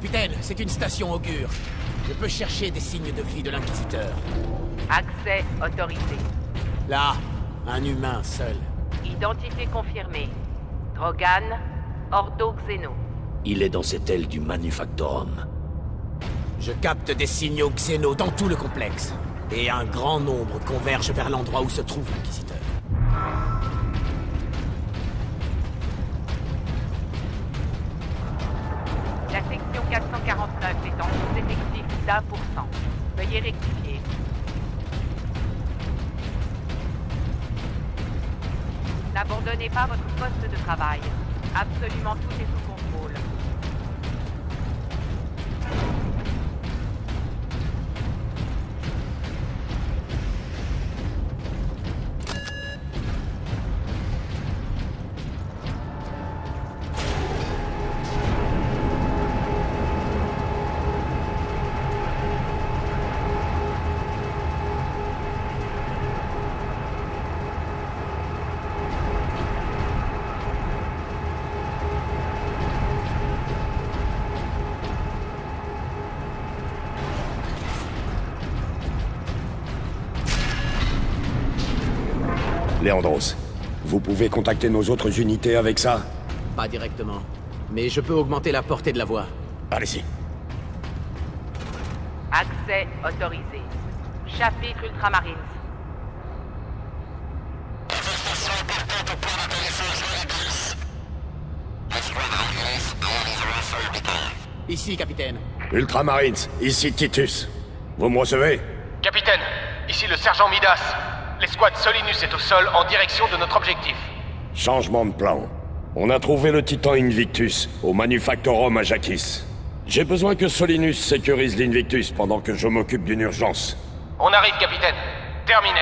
Capitaine, c'est une station augure. Je peux chercher des signes de vie de l'Inquisiteur. Accès autorisé. Là, un humain seul. Identité confirmée. Drogan, Ordo Xeno. Il est dans cette aile du Manufactorum. Je capte des signaux xéno dans tout le complexe. Et un grand nombre convergent vers l'endroit où se trouve l'Inquisiteur. La section 449 est en sous-effectif d'1%. Veuillez rectifier. N'abandonnez pas votre poste de travail. Absolument tout est sous contrôle. Leandros, vous pouvez contacter nos autres unités avec ça? Pas directement. Mais je peux augmenter la portée de la voix. Allez-y. Accès autorisé. Chapitre Ultramarines. Ici, capitaine. Ultramarines, ici Titus. Vous me recevez? Capitaine, ici le sergent Midas. L'escouade Solinus est au sol en direction de notre objectif. Changement de plan. On a trouvé le Titan Invictus au Manufactorum à Jakis. J'ai besoin que Solinus sécurise l'Invictus pendant que je m'occupe d'une urgence. On arrive, capitaine. Terminé.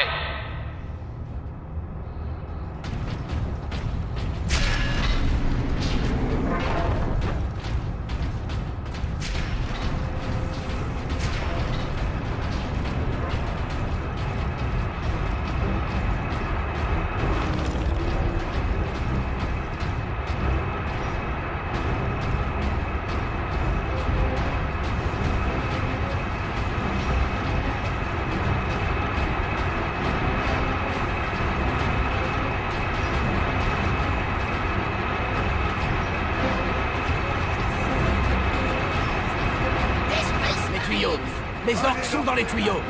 Les orques sont dans les tuyaux.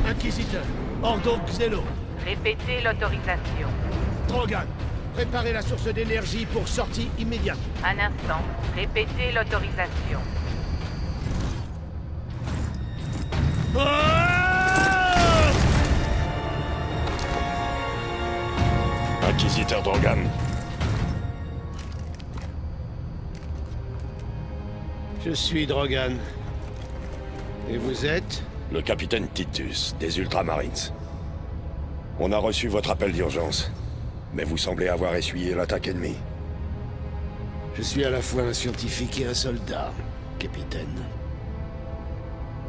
Inquisiteur, Ordo Xeno. Répétez l'autorisation. Drogan, préparez la source d'énergie pour sortie immédiate. Un instant. Répétez l'autorisation. Ah! Inquisiteur Drogan. Je suis Drogan. Et vous êtes? Le capitaine Titus, des Ultramarines. On a reçu votre appel d'urgence, mais vous semblez avoir essuyé l'attaque ennemie. Je suis à la fois un scientifique et un soldat, capitaine.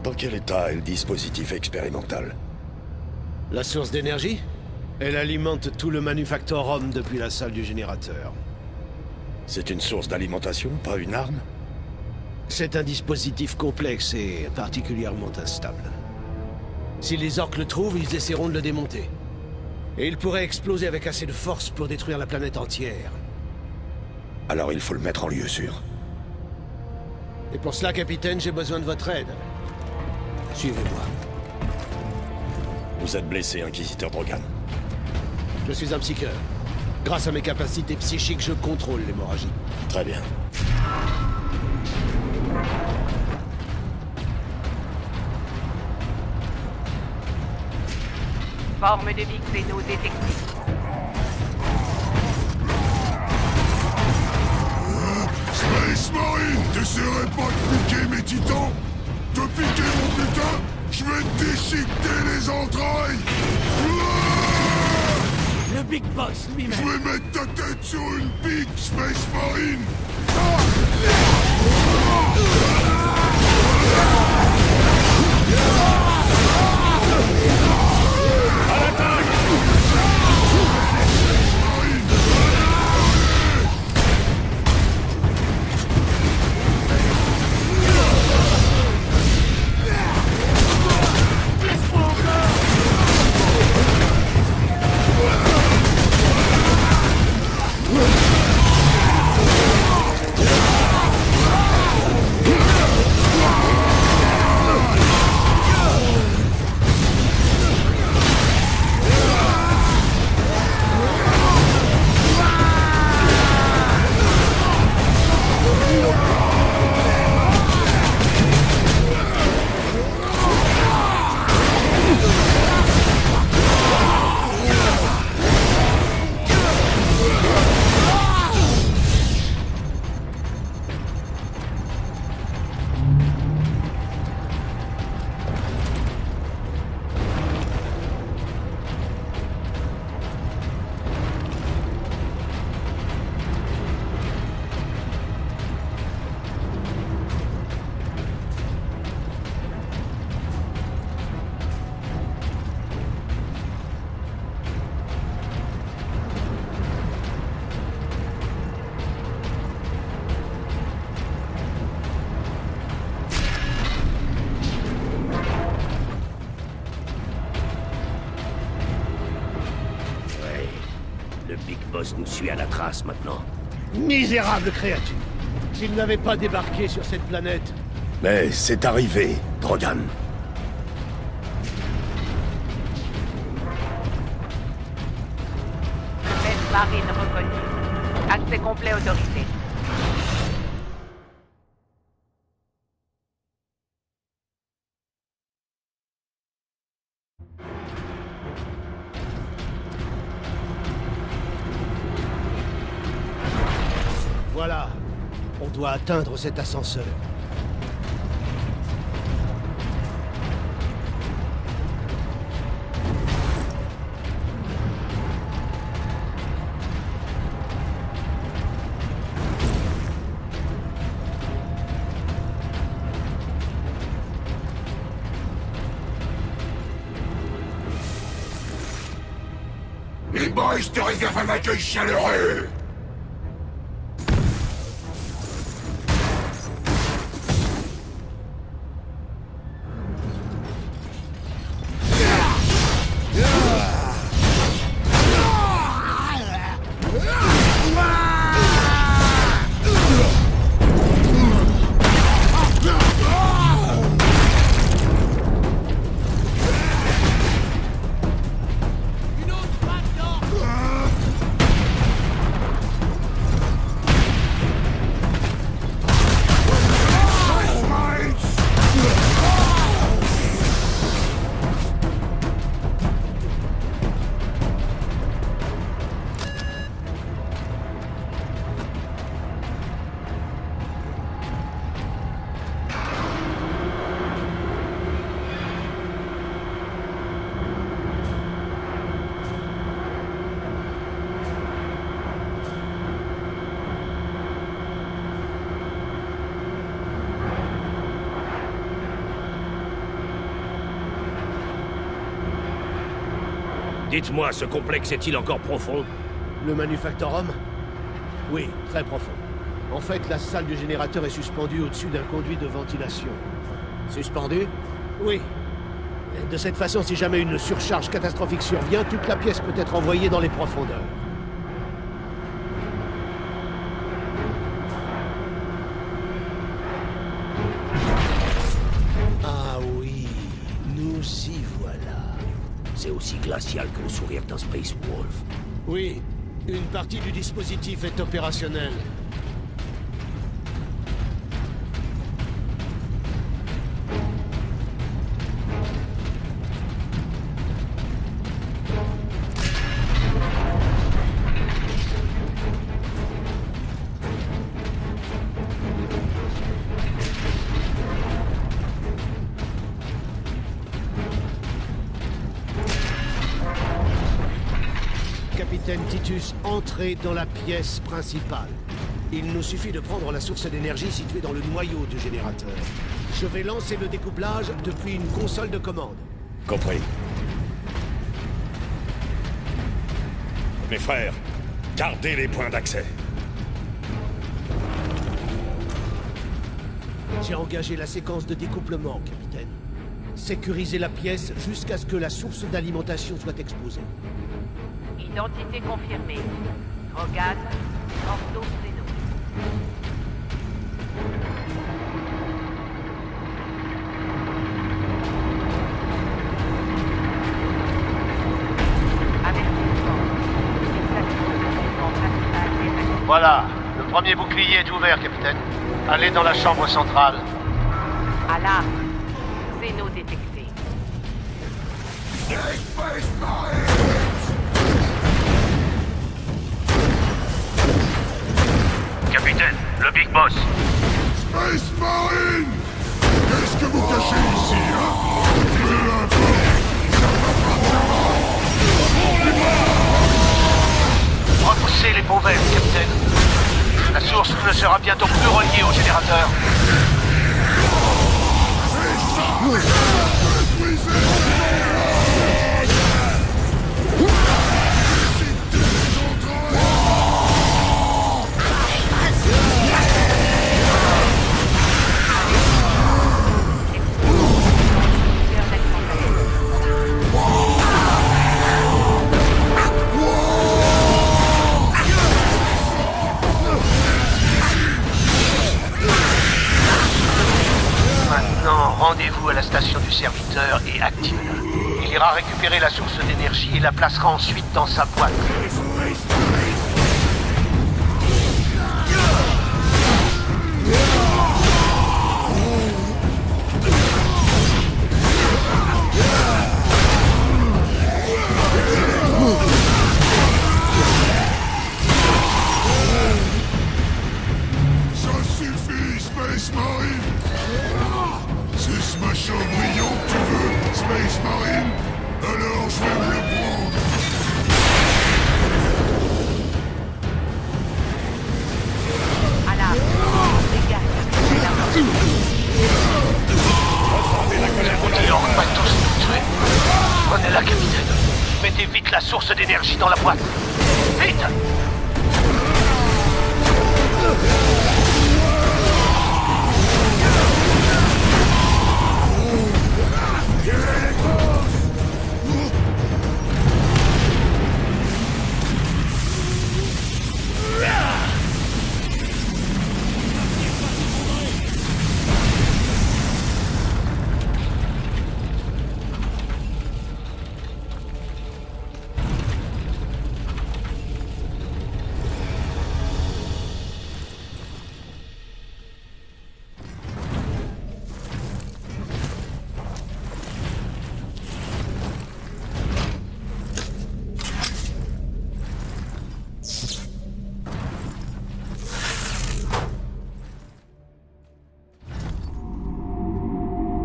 Dans quel état est le dispositif expérimental? La source d'énergie? Elle alimente tout le Manufactorum depuis la salle du générateur. C'est une source d'alimentation, pas une arme? C'est un dispositif complexe et particulièrement instable. Si les orques le trouvent, ils essaieront de le démonter. Et il pourrait exploser avec assez de force pour détruire la planète entière. Alors il faut le mettre en lieu sûr. Et pour cela, capitaine, j'ai besoin de votre aide. Suivez-moi. Vous êtes blessé, Inquisiteur Drogan. Je suis un psycheur. Grâce à mes capacités psychiques, je contrôle l'hémorragie. Très bien. Forme de vie xéno détectée. Space Marine, t'essaierais pas de piquer mes titans? De piquer mon putain? Je vais te déchiqueter les entrailles! Le Big Boss Je lui-même. vais mettre ta tête sur une pique, Space Marine! Le Big Boss nous suit à la trace maintenant. Misérable créature! S'il n'avait pas débarqué sur cette planète... Mais c'est arrivé, Drogan. Space Marine reconnue. Accès complet autorisé. Voilà. On doit atteindre cet ascenseur. Les boys te réservent un accueil chaleureux! Dites-moi, ce complexe est-il encore profond? Le Manufactorum? Oui, très profond. En fait, la salle du générateur est suspendue au-dessus d'un conduit de ventilation. Suspendu? Oui. De cette façon, si jamais une surcharge catastrophique survient, toute la pièce peut être envoyée dans les profondeurs. Ah oui, nous y voilà. C'est aussi glacial que le sourire d'un Space Wolf. Oui, une partie du dispositif est opérationnelle. Capitaine Titus, entrez dans la pièce principale. Il nous suffit de prendre la source d'énergie située dans le noyau du générateur. Je vais lancer le découplage depuis une console de commande. Compris. Mes frères, gardez les points d'accès. J'ai engagé la séquence de découplement, capitaine. Sécurisez la pièce jusqu'à ce que la source d'alimentation soit exposée. Identité confirmée. Rogan, Ordo Zeno. Avertissement. Fixation de l'équipement principal désactivé. Voilà, le premier bouclier est ouvert, capitaine. Allez dans la chambre centrale. Alarme. Zeno détecté. Capitaine, le Big Boss. Space Marine! Qu'est-ce que vous cachez ici, hein? Peu importe! Repoussez les poubelles, capitaine. La source ne sera bientôt plus reliée au générateur. Maintenant, rendez-vous à la station du serviteur et active-la. Il ira récupérer la source d'énergie et la placera ensuite dans sa boîte. Ça suffit, Space Marine! C'est ce machin brillant que tu veux, Space Marine? Alors je vais me le prendre! Alarme. Dégage. Écoutez, on va tous nous tuer. Prenez-la, capitaine. Mettez vite la source d'énergie dans la boîte. Vite!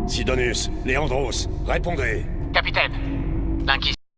Sidonius, Léandros, répondez. Capitaine, l'Inquisition